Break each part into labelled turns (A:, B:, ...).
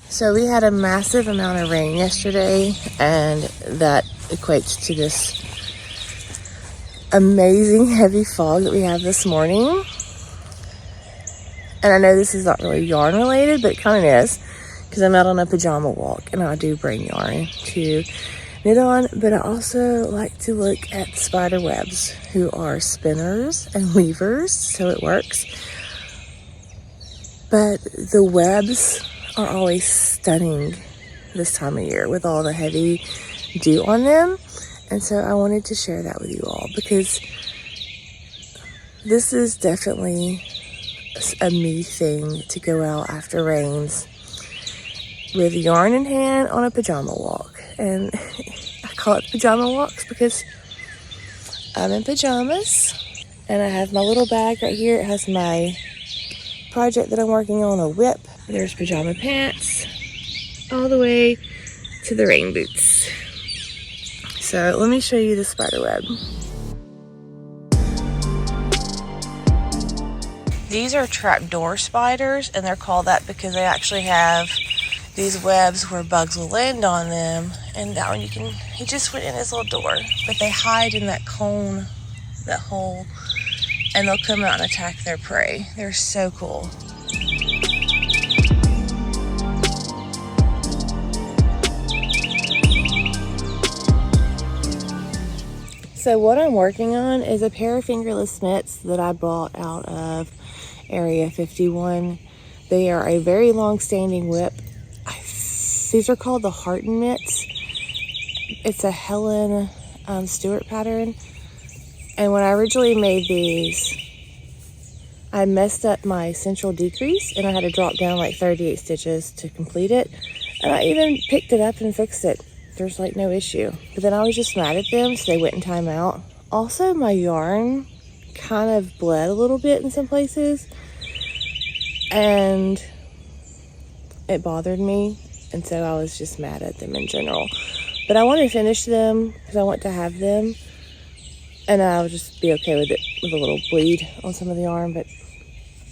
A: So we had a massive amount of rain yesterday, and that equates to this amazing heavy fog that we have this morning. And I know this is not really yarn related, but it kind of is, because I'm out on a pajama walk and I do bring yarn to knit on. But I also like to look at spider webs, who are spinners and weavers, so it works. But the webs are always stunning this time of year with all the heavy dew on them. And so I wanted to share that with you all, because this is definitely a me thing, to go out after rains with yarn in hand on a pajama walk. And I call it pajama walks because I'm in pajamas, and I have my little bag right here. It has my project that I'm working on, a whip. There's pajama pants all the way to the rain boots. So let me show you the spider web. These are trapdoor spiders, and they're called that because they actually have these webs where bugs will land on them. And that one he just went in his little door, but they hide in that cone, that hole, and they'll come out and attack their prey. They're so cool. So what I'm working on is a pair of fingerless mitts that I bought out of Area 51. They are a very long-standing whip. These are called the Hearten mitts. It's a Helen Stewart pattern. And when I originally made these, I messed up my central decrease, and I had to drop down like 38 stitches to complete it. And I even picked it up and fixed it. There's like no issue. But then I was just mad at them, so they went in timeout. Also, my yarn kind of bled a little bit in some places, and it bothered me, and so I was just mad at them in general. But I want to finish them because I want to have them, and I'll just be okay with it with a little bleed on some of the yarn. But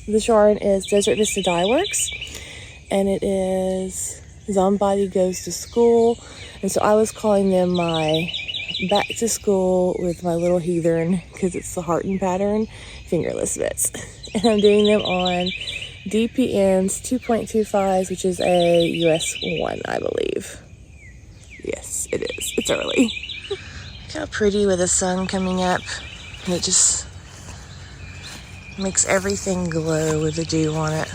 A: this yarn is Desert Vista Dye Works, and it is Somebody Goes to School. And so I was calling them my back to school with my little heathen, because it's the Hearten pattern fingerless mitts. And I'm doing them on DPNs 2.25s, which is a US 1, I believe. Yes, it is. It's early. Look how pretty with the sun coming up. And it just makes everything glow with the dew on it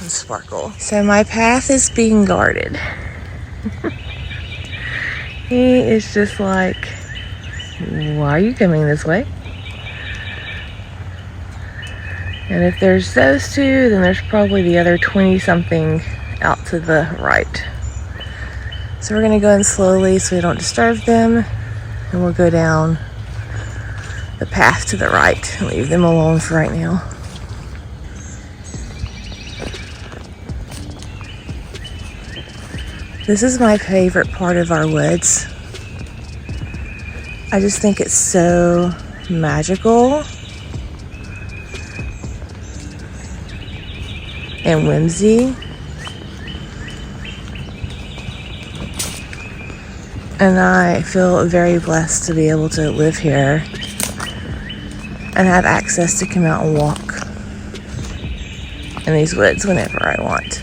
A: and sparkle. So my path is being guarded. He is just like, why are you coming this way? And if there's those two, then there's probably the other 20-something out to the right. So we're gonna go in slowly so we don't disturb them, and we'll go down the path to the right and leave them alone for right now. This is my favorite part of our woods. I just think it's so magical and whimsy. And I feel very blessed to be able to live here and have access to come out and walk in these woods whenever I want.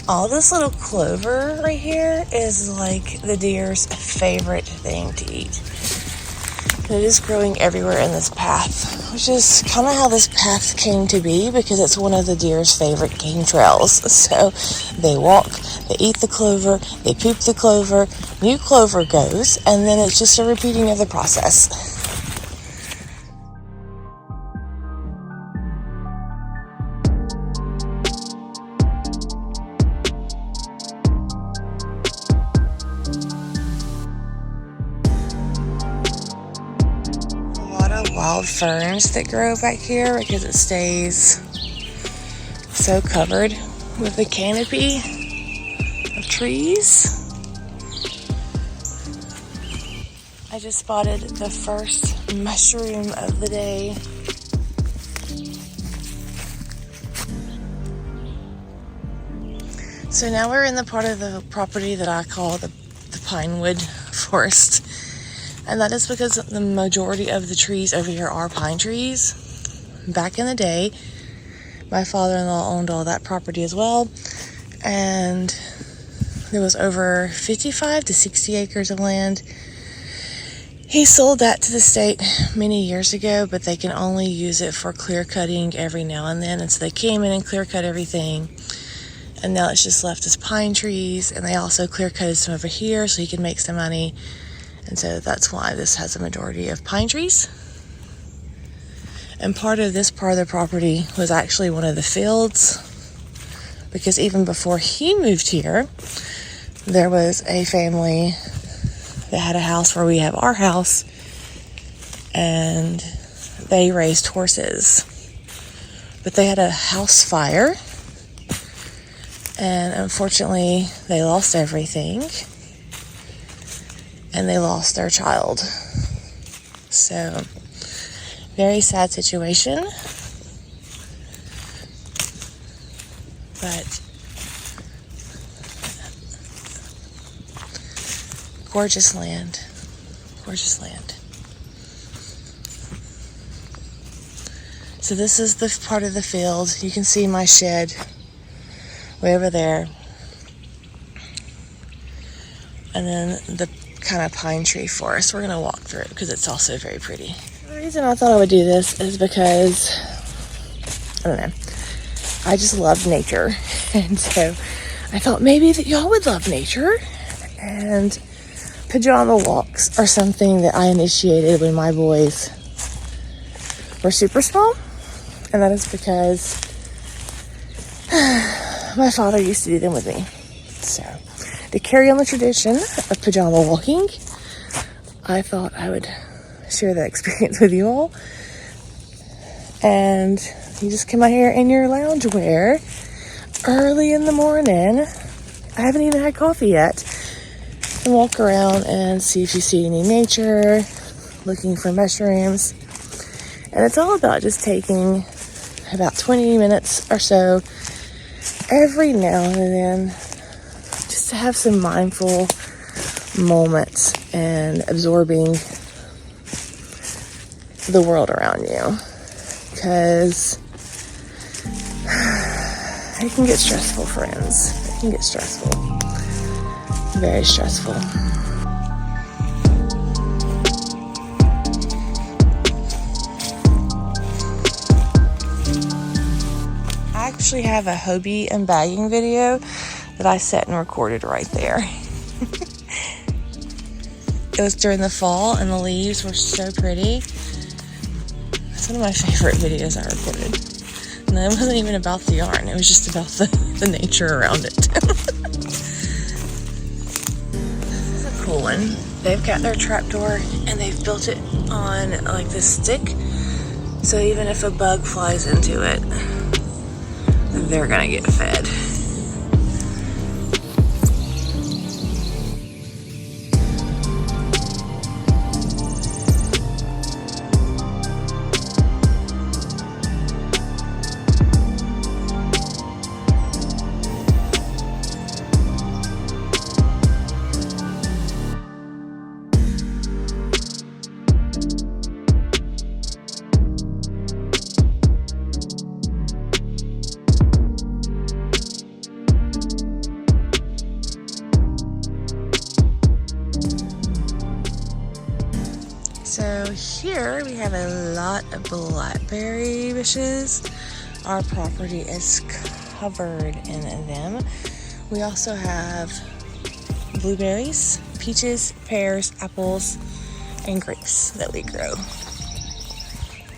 A: All this little clover right here is like the deer's favorite thing to eat. And it is growing everywhere in this path, which is kind of how this path came to be, because it's one of the deer's favorite game trails. So they walk, they eat the clover, they poop the clover, new clover goes, and then it's just a repeating of the process. wild ferns that grow back here because it stays so covered with a canopy of trees. I just spotted the first mushroom of the day. So now we're in the part of the property that I call the Pinewood forest. And that is because the majority of the trees over here are pine trees. Back in the day, my father-in-law owned all that property as well. And there was over 55 to 60 acres of land. He sold that to the state many years ago, but they can only use it for clear cutting every now and then. And so they came in and clear cut everything. And now it's just left as pine trees. And they also clear cutted some over here so he can make some money. And so that's why this has a majority of pine trees. And part of this part of the property was actually one of the fields. Because even before he moved here, there was a family that had a house where we have our house. And they raised horses. But they had a house fire. And unfortunately, they lost everything. And they lost their child. So, very sad situation. But gorgeous land. Gorgeous land. So this is the part of the field. You can see my shed way over there. And then the kind of pine tree forest. We're going to walk through it because it's also very pretty. The reason I thought I would do this is because, I don't know, I just love nature. And so I thought maybe that y'all would love nature. And pajama walks are something that I initiated when my boys were super small. And that is because my father used to do them with me. So to carry on the tradition of pajama walking, I thought I would share that experience with you all. And you just come out here in your loungewear early in the morning. I haven't even had coffee yet. And walk around and see if you see any nature, looking for mushrooms. And it's all about just taking about 20 minutes or so every now and then just to have some mindful moments and absorbing the world around you, because it can get stressful, friends. It can get stressful. Very stressful. I actually have a Hobie and bagging video that I set and recorded right there. It was during the fall and the leaves were so pretty. It's one of my favorite videos I recorded. And it wasn't even about the yarn, it was just about the nature around it. This is a cool one. They've got their trapdoor and they've built it on like this stick. So even if a bug flies into it, they're gonna get fed. So here we have a lot of blackberry bushes. Our property is covered in them. We also have blueberries, peaches, pears, apples, and grapes that we grow.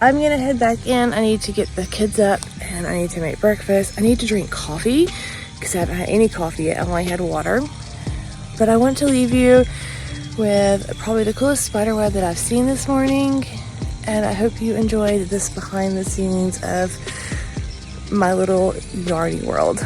A: I'm gonna head back in. I need to get the kids up and I need to make breakfast. I need to drink coffee because I haven't had any coffee yet. I've only had water. But I want to leave you with probably the coolest spider web that I've seen this morning, and I hope you enjoyed this behind the scenes of my little yardy world.